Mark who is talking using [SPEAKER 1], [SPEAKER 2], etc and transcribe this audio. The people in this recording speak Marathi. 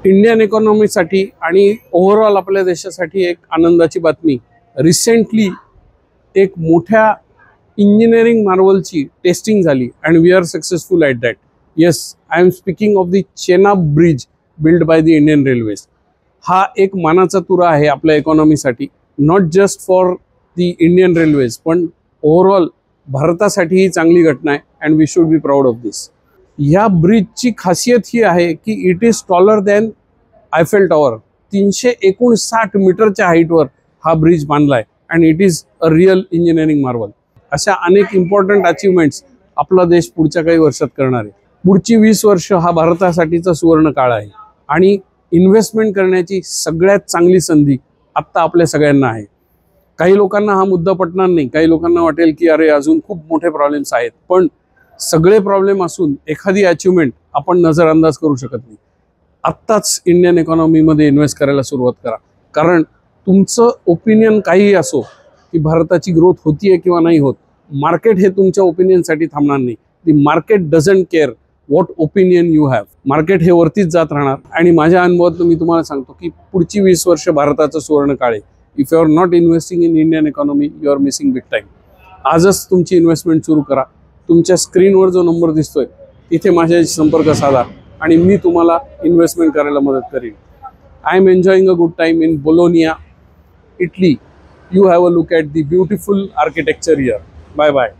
[SPEAKER 1] इंडियन इकॉनॉमीसाठी आणि ओव्हरऑल आपल्या देशासाठी एक आनंदाची बातमी। रिसेंटली एक मोठ्या इंजिनिअरिंग मार्वलची टेस्टिंग झाली and we are successful at that. Yes, I am speaking of the Chenab bridge build by the Indian railways. हा एक मानाचा तुरा आहे आपल्या इकॉनॉमीसाठी, not just for the Indian railways पण ओव्हरऑल भारतासाठी ही चांगली घटना आहे and we should be proud of this. या ब्रिजची खासियत ही आहे की it is taller than Eiffel tower. 359 मीटरच्या हाईटवर हा ब्रिज बांधलाय and it is a real engineering marvel. अशा अनेक इम्पॉर्टंट अचीवमेंट्स आपला देश पुढच्या काही वर्षात करणार आहे। पुढची 20 वर्ष हा भारतासाठीचा सुवर्ण काळ आहे आणि इन्व्हेस्टमेंट करण्याची सगळ्यात चांगली संधी आत्ता आपल्या सगळ्यांना आहे। काही लोकांना हा मुद्दा पटणार नाही, काही लोकांना वाटेल की अरे अजून खूप मोठे प्रॉब्लेम्स आहेत, पण सगळे प्रॉब्लेम असून एखादी अचीवमेंट आपण नजरअंदाज करू शकत नाही। आत्ताच इंडियन इकॉनॉमीमध्ये इन्व्हेस्ट करायला सुरुवात करा, कारण तुमचं ओपिनियन काही असो की भारताची ग्रोथ होतीये किंवा नाही होत, मार्केट हे तुमच्या ओपिनियनसाठी थांबणार नाही। दी market doesn't care what opinion you have. Market हे वरतीच जात राहणार आणि माझ्या अनुभवातून मी तुम्हाला सांगतो की पुढची 20 वर्ष भारताचं सुवर्ण काळ आहे। If you are not investing in Indian economy you are missing big time. आजच तुमची इन्व्हेस्टमेंट सुरू करा। तुमच्या स्क्रीनवर जो नंबर दिसतोय तिथे माझ्याशी संपर्क साधा आणि मी तुम्हाला इन्व्हेस्टमेंट करायला मदत करेन। I am enjoying a good time in Bologna, Italy. You have a look at the beautiful architecture here. Bye bye.